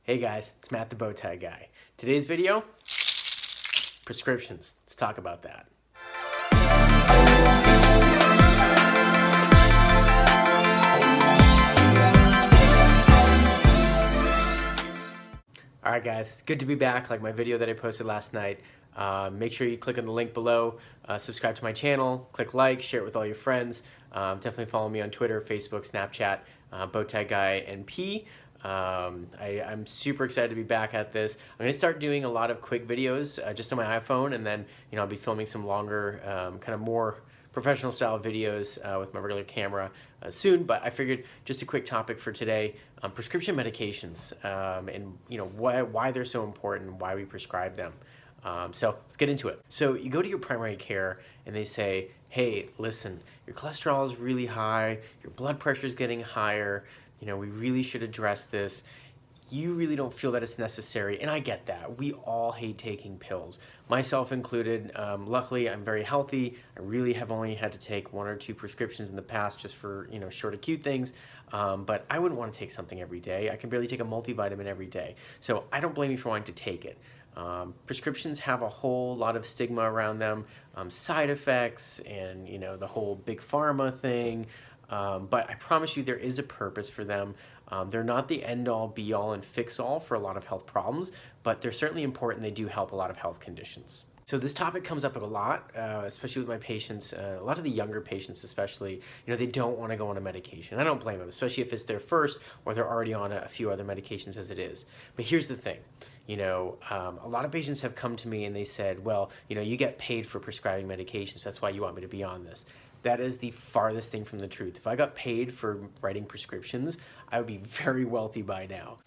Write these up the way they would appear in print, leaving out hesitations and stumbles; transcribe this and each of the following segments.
Hey guys, it's Matt the Bowtie Guy. Today's video, prescriptions. Let's talk about that. Alright guys, it's good to be back, like my video that I posted last night. Make sure you click on the link below, subscribe to my channel, click like, share it with all your friends. Definitely follow me on Twitter, Facebook, Snapchat, Bowtie Guy NP. I'm super excited to be back at this. I'm going to start doing a lot of quick videos just on my iPhone, and then I'll be filming some longer, kind of more professional style videos with my regular camera soon. But I figured just a quick topic for today: prescription medications, and why they're so important, why we prescribe them. So let's get into it. So you go to your primary care and they say, hey, listen, your cholesterol is really high, your blood pressure is getting higher, we really should address this. You really don't feel that it's necessary, and I get that. We all hate taking pills, myself included. Luckily, I'm very healthy. I really have only had to take 1 or 2 prescriptions in the past just for short acute things, but I wouldn't want to take something every day. I can barely take a multivitamin every day, so I don't blame you for wanting to take it. Prescriptions have a whole lot of stigma around them, side effects, and the whole big pharma thing. But I promise you there is a purpose for them. They're not the end-all, be-all, and fix-all for a lot of health problems, but they're certainly important. They do help a lot of health conditions. So this topic comes up a lot, especially with my patients, a lot of the younger patients especially. They don't want to go on a medication. I don't blame them, especially if it's their first or they're already on a few other medications as it is. But here's the thing. A lot of patients have come to me and they said, well, you get paid for prescribing medications, that's why you want me to be on this. That is the farthest thing from the truth. If I got paid for writing prescriptions, I would be very wealthy by now.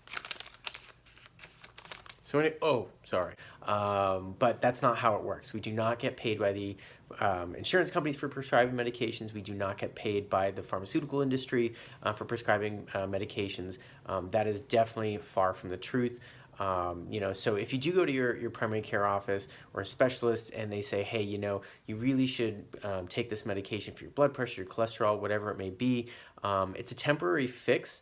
But that's not how it works. We do not get paid by the insurance companies for prescribing medications. We do not get paid by the pharmaceutical industry for prescribing medications. That is definitely far from the truth. So if you do go to your primary care office or a specialist and they say, hey, you really should take this medication for your blood pressure, your cholesterol, whatever it may be, it's a temporary fix,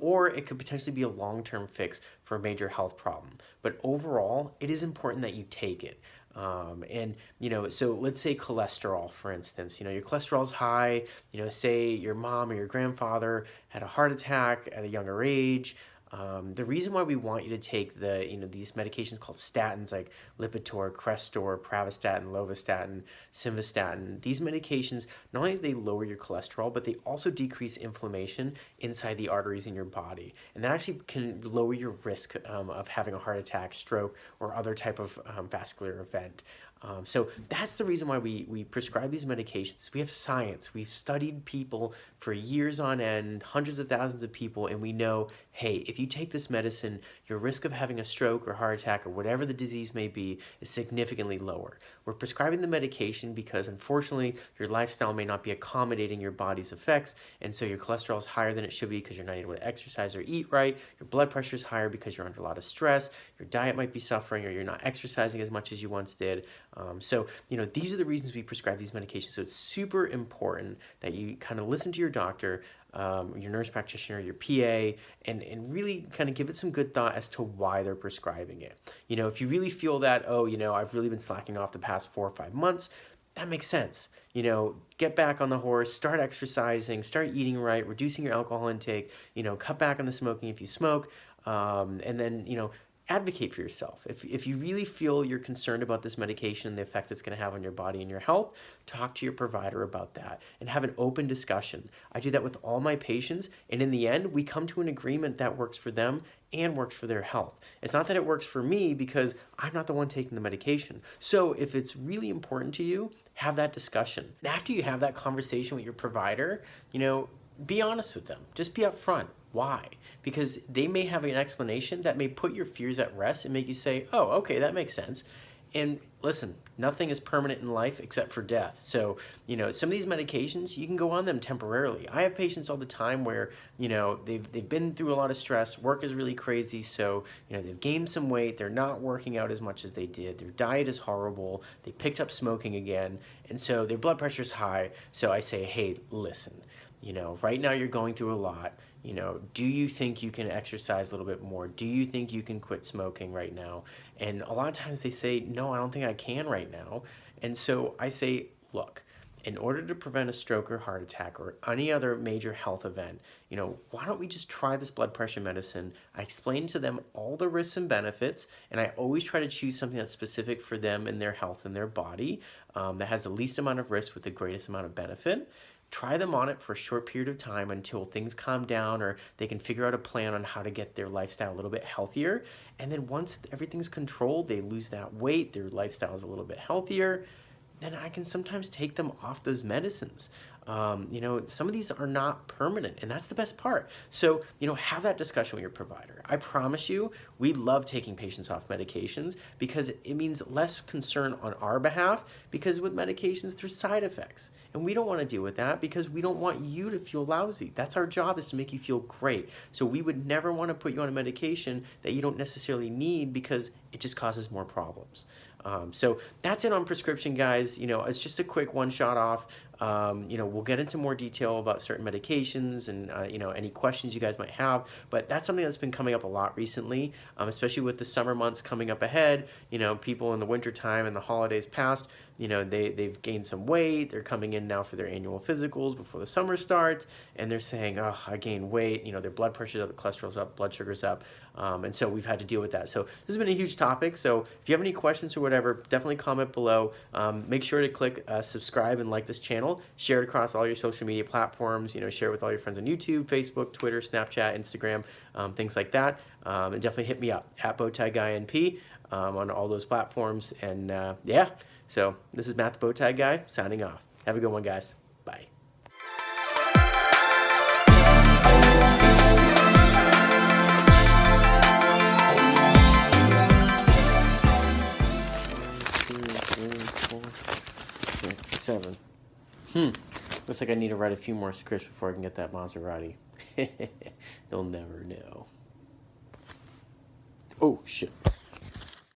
or it could potentially be a long-term fix for a major health problem. But overall, it is important that you take it. So let's say cholesterol, for instance. Your cholesterol's high, say your mom or your grandfather had a heart attack at a younger age. The reason why we want you to take these medications called statins, like Lipitor, Crestor, Pravastatin, Lovastatin, Simvastatin, these medications, not only do they lower your cholesterol, but they also decrease inflammation inside the arteries in your body. And that actually can lower your risk of having a heart attack, stroke, or other type of vascular event. So that's the reason why we prescribe these medications. We have science. We've studied people for years on end, hundreds of thousands of people, and we know, hey, if you take this medicine, your risk of having a stroke or heart attack or whatever the disease may be is significantly lower. We're prescribing the medication because, unfortunately, your lifestyle may not be accommodating your body's effects, and so your cholesterol is higher than it should be because you're not able to exercise or eat right. Your blood pressure is higher because you're under a lot of stress. Your diet might be suffering, or you're not exercising as much as you once did. These are the reasons we prescribe these medications. So it's super important that you kind of listen to your doctor, your nurse practitioner, your PA, and really kind of give it some good thought as to why they're prescribing it. If you really feel that, I've really been slacking off the past 4 or 5 months, that makes sense. Get back on the horse, start exercising, start eating right, reducing your alcohol intake, cut back on the smoking if you smoke, and then, advocate for yourself. If you really feel you're concerned about this medication, the effect it's going to have on your body and your health, talk to your provider about that and have an open discussion. I do that with all my patients, and in the end, we come to an agreement that works for them and works for their health. It's not that it works for me because I'm not the one taking the medication. So if it's really important to you, have that discussion. And after you have that conversation with your provider, be honest with them. Just be upfront. Why? Because they may have an explanation that may put your fears at rest and make you say, oh, okay, that makes sense. And listen, nothing is permanent in life except for death. So, some of these medications, you can go on them temporarily. I have patients all the time where, they've been through a lot of stress, work is really crazy, so, they've gained some weight, they're not working out as much as they did, their diet is horrible, they picked up smoking again, and so their blood pressure's high. So I say, hey, listen, right now you're going through a lot. Do you think you can exercise a little bit more? Do you think you can quit smoking right now? And a lot of times they say, no, I don't think I can right now. And so I say, look, in order to prevent a stroke or heart attack or any other major health event, why don't we just try this blood pressure medicine? I explain to them all the risks and benefits, and I always try to choose something that's specific for them and their health and their body, that has the least amount of risk with the greatest amount of benefit. Try them on it for a short period of time until things calm down or they can figure out a plan on how to get their lifestyle a little bit healthier. And then once everything's controlled, they lose that weight, their lifestyle is a little bit healthier, then I can sometimes take them off those medicines. Some of these are not permanent, and that's the best part. So, have that discussion with your provider. I promise you, we love taking patients off medications because it means less concern on our behalf, because with medications, there's side effects. And we don't want to deal with that because we don't want you to feel lousy. That's our job, is to make you feel great. So we would never want to put you on a medication that you don't necessarily need because it just causes more problems. So that's it on prescription, guys. It's just a quick one shot off. We'll get into more detail about certain medications and, any questions you guys might have, but that's something that's been coming up a lot recently, especially with the summer months coming up ahead. People in the winter time and the holidays past, they've gained some weight. They're coming in now for their annual physicals before the summer starts, and they're saying, oh, I gained weight. Their blood pressure's up, cholesterol's up, blood sugar's up. And so we've had to deal with that. So this has been a huge topic. So if you have any questions or whatever, definitely comment below. Make sure to click subscribe and like this channel. Share it across all your social media platforms. Share it with all your friends on YouTube, Facebook, Twitter, Snapchat, Instagram, things like that. And definitely hit me up at BowTieGuyNP on all those platforms. And yeah, so this is Matt the Bowtie Guy signing off. Have a good one, guys. Bye. Seven. Looks like I need to write a few more scripts before I can get that Maserati. They'll never know. Oh, shit.